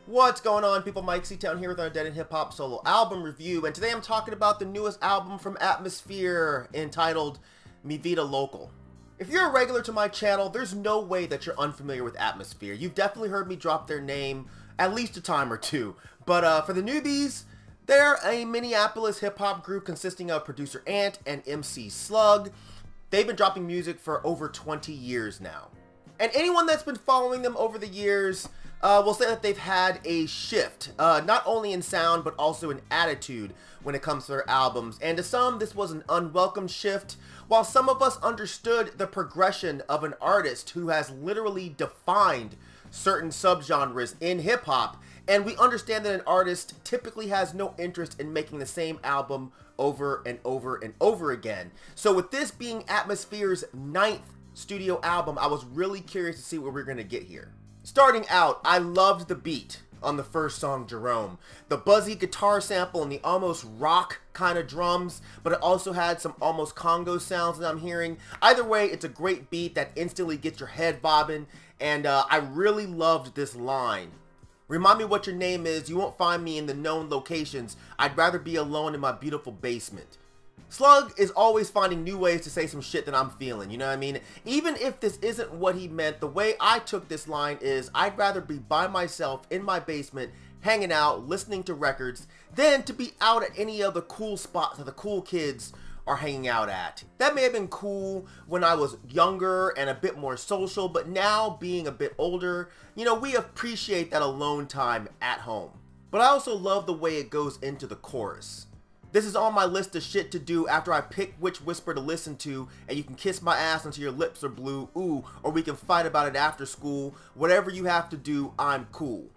What's going on, people? Myke C-Town here with our Dead in Hip Hop solo album review, and today I'm talking about the newest album from Atmosphere entitled Vida Local. If you're a regular to my channel, there's no way that you're unfamiliar with Atmosphere. You've definitely heard me drop their name at least a time or two, but for the newbies, they're a Minneapolis hip hop group consisting of producer Ant and MC Slug. They've been dropping music for over 20 years now. And anyone that's been following them over the years will say that they've had a shift, not only in sound, but also in attitude when it comes to their albums. And to some, this was an unwelcome shift, while some of us understood the progression of an artist who has literally defined certain subgenres in hip-hop, and we understand that an artist typically has no interest in making the same album over and over and over again. So with this being Atmosphere's 9th studio album, I was really curious to see what we're going to get here. Starting out, I loved the beat on the first song, Jerome. The buzzy guitar sample and the almost rock kind of drums, but it also had some almost Congo sounds that I'm hearing. Either way, it's a great beat that instantly gets your head bobbing, and I really loved this line. Remind me what your name is, you won't find me in the known locations. I'd rather be alone in my beautiful basement. Slug is always finding new ways to say some shit that I'm feeling, you know what I mean? Even if this isn't what he meant, the way I took this line is, I'd rather be by myself in my basement, hanging out, listening to records, than to be out at any other cool spots that the cool kids are hanging out at. That may have been cool when I was younger and a bit more social, but now being a bit older, you know, we appreciate that alone time at home. But I also love the way it goes into the chorus. This is on my list of shit to do after I pick which whisper to listen to, and you can kiss my ass until your lips are blue, ooh, or we can fight about it after school. Whatever you have to do, I'm cool.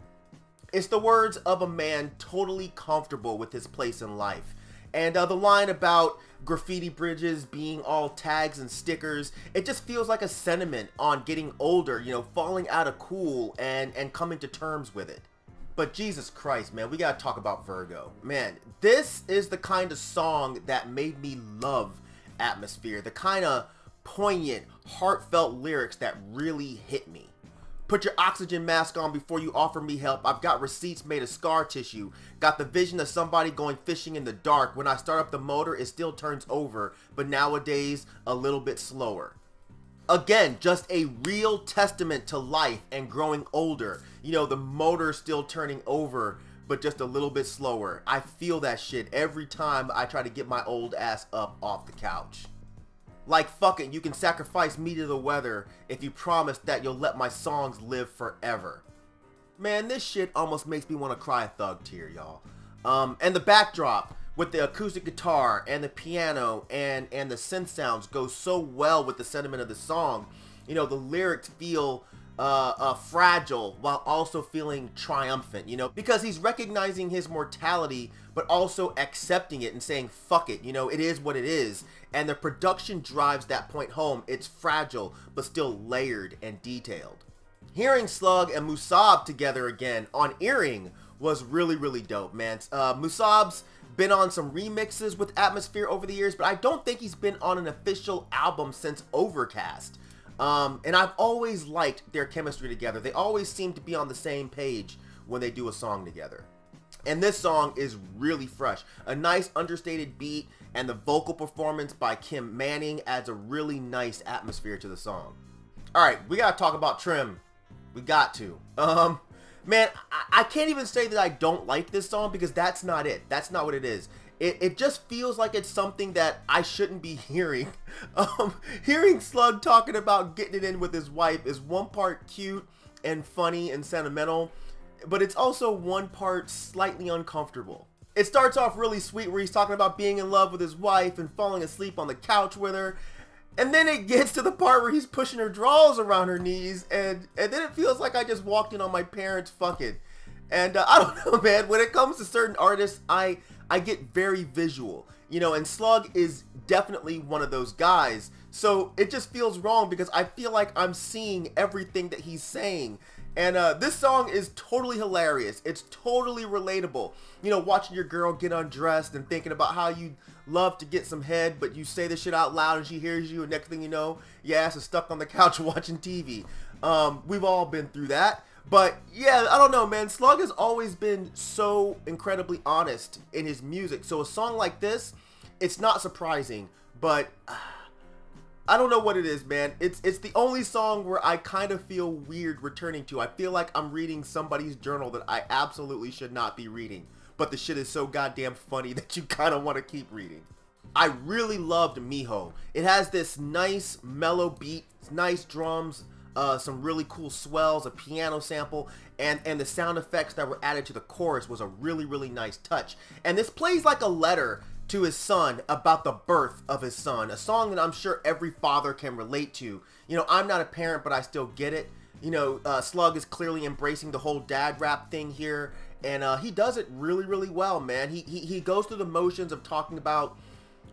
It's the words of a man totally comfortable with his place in life. And the line about graffiti bridges being all tags and stickers, it just feels like a sentiment on getting older, you know, falling out of cool and coming to terms with it. But Jesus Christ, man, we gotta talk about Virgo. Man, this is the kind of song that made me love Atmosphere. The kind of poignant, heartfelt lyrics that really hit me. Put your oxygen mask on before you offer me help. I've got receipts made of scar tissue. Got the vision of somebody going fishing in the dark. When I start up the motor, it still turns over, but nowadays, a little bit slower. Again, just a real testament to life and growing older. You know, the motor still turning over, but just a little bit slower. I feel that shit every time I try to get my old ass up off the couch. Like, fuck it, you can sacrifice me to the weather if you promise that you'll let my songs live forever. Man, this shit almost makes me want to cry a thug tear, y'all. And the backdrop with the acoustic guitar and the piano and the synth sounds go so well with the sentiment of the song. You know, the lyrics feel fragile while also feeling triumphant, you know, because he's recognizing his mortality but also accepting it and saying fuck it, you know, it is what it is. And the production drives that point home. It's fragile but still layered and detailed. Hearing Slug and Musab together again on Earring was really dope, man. Musab's been on some remixes with Atmosphere over the years, but I don't think he's been on an official album since Overcast. And I've always liked their chemistry together. They always seem to be on the same page when they do a song together. And this song is really fresh. A nice understated beat, and the vocal performance by Kim Manning adds a really nice atmosphere to the song. Alright, we gotta talk about Trim. We got to. Man, I can't even say that I don't like this song because that's not it. That's not what it is. It just feels like it's something that I shouldn't be hearing. Hearing Slug talking about getting it in with his wife is one part cute and funny and sentimental, but it's also one part slightly uncomfortable. It starts off really sweet where he's talking about being in love with his wife and falling asleep on the couch with her. And then it gets to the part where he's pushing her drawers around her knees, and then it feels like I just walked in on my parents fucking. And I don't know, man, when it comes to certain artists, I get very visual, you know, and Slug is definitely one of those guys. So it just feels wrong because I feel like I'm seeing everything that he's saying. And this song is totally hilarious. It's totally relatable. You know, watching your girl get undressed and thinking about how you love to get some head, but you say this shit out loud and she hears you, and next thing you know, your ass is stuck on the couch watching TV. We've all been through that. But yeah, I don't know, man. Slug has always been so incredibly honest in his music. So a song like this, it's not surprising, but I don't know what it is, man. It's the only song where I kind of feel weird returning to. I feel like I'm reading somebody's journal that I absolutely should not be reading. But the shit is so goddamn funny that you kind of want to keep reading. I really loved Miho. It has this nice mellow beat, nice drums, some really cool swells, a piano sample, and the sound effects that were added to the chorus was a really nice touch. And this plays like a letter to his son about the birth of his son, a song that I'm sure every father can relate to. You know, I'm not a parent, but I still get it. You know, Slug is clearly embracing the whole dad rap thing here, and he does it really well, man. He goes through the motions of talking about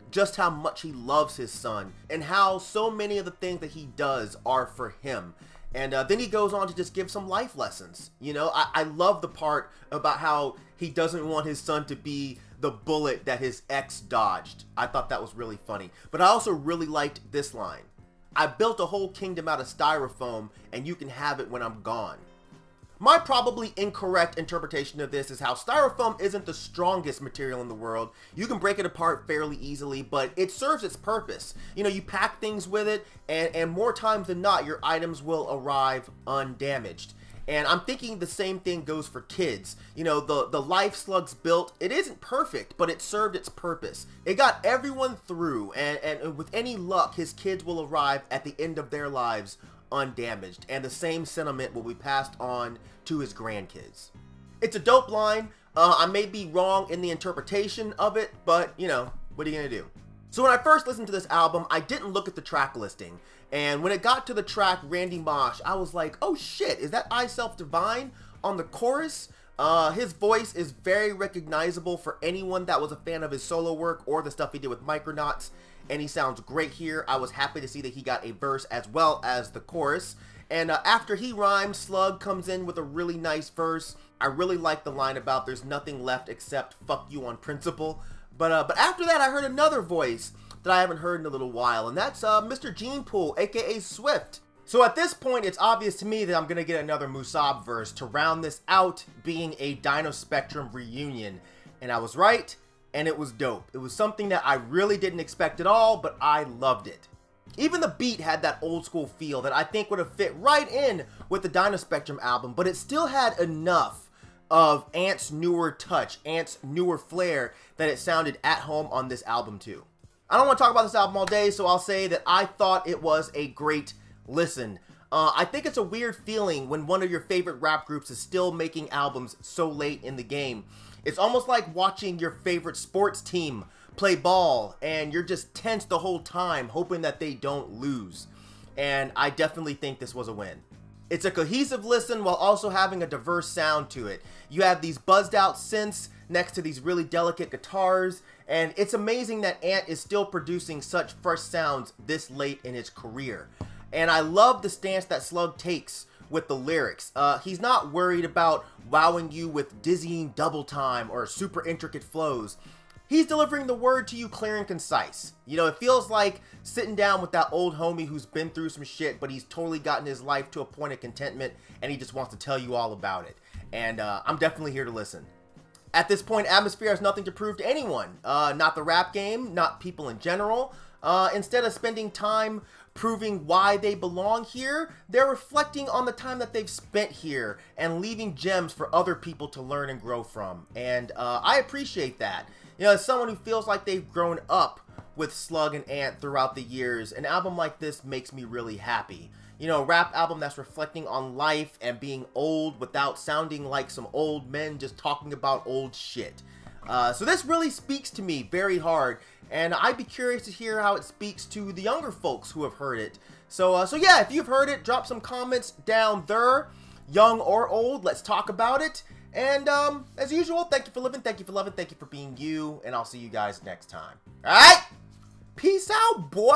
just how much he loves his son and how so many of the things that he does are for him. And then he goes on to just give some life lessons. You know, I love the part about how he doesn't want his son to be the bullet that his ex dodged. I thought that was really funny. But I also really liked this line. I built a whole kingdom out of styrofoam, and you can have it when I'm gone. My probably incorrect interpretation of this is how styrofoam isn't the strongest material in the world. You can break it apart fairly easily, but it serves its purpose. You know, you pack things with it, and more times than not, your items will arrive undamaged. And I'm thinking the same thing goes for kids. You know, the life Slug's built, it isn't perfect, but it served its purpose. It got everyone through, and with any luck, his kids will arrive at the end of their lives undamaged, and the same sentiment will be passed on to his grandkids. It's a dope line. I may be wrong in the interpretation of it, but, you know, what are you gonna do? So when I first listened to this album, I didn't look at the track listing. And when it got to the track Randy Mosh, I was like, oh shit, is that I Self Divine on the chorus? His voice is very recognizable for anyone that was a fan of his solo work or the stuff he did with Micronauts. And he sounds great here. I was happy to see that he got a verse as well as the chorus. And after he rhymes, Slug comes in with a really nice verse. I really like the line about there's nothing left except fuck you on principle. But after that, I heard another voice that I haven't heard in a little while, and that's Mr. Gene Pool, aka Swift. So at this point, it's obvious to me that I'm gonna get another Musab verse to round this out, being a Dino Spectrum reunion. And I was right, and it was dope. It was something that I really didn't expect at all, but I loved it. Even the beat had that old school feel that I think would have fit right in with the Dino Spectrum album, but it still had enough of Ant's newer touch, Ant's newer flair, that it sounded at home on this album too. I don't want to talk about this album all day, so I'll say that I thought it was a great listen. I think it's a weird feeling when one of your favorite rap groups is still making albums so late in the game. It's almost like watching your favorite sports team play ball, and you're just tense the whole time, hoping that they don't lose. And I definitely think this was a win. It's a cohesive listen while also having a diverse sound to it. You have these buzzed out synths next to these really delicate guitars, and it's amazing that Ant is still producing such fresh sounds this late in his career. And I love the stance that Slug takes with the lyrics. He's not worried about wowing you with dizzying double time or super intricate flows. He's delivering the word to you clear and concise. You know, it feels like sitting down with that old homie who's been through some shit, but he's totally gotten his life to a point of contentment, and he just wants to tell you all about it. And I'm definitely here to listen. At this point, Atmosphere has nothing to prove to anyone. Not the rap game, not people in general. Instead of spending time proving why they belong here, they're reflecting on the time that they've spent here and leaving gems for other people to learn and grow from. And I appreciate that. You know, as someone who feels like they've grown up with Slug and Ant throughout the years, an album like this makes me really happy. You know, a rap album that's reflecting on life and being old without sounding like some old men just talking about old shit. So this really speaks to me very hard, and I'd be curious to hear how it speaks to the younger folks who have heard it. So yeah, if you've heard it, drop some comments down there, young or old. Let's talk about it. And as usual, thank you for living, thank you for loving, thank you for being you, and I'll see you guys next time. All right, peace out, boy.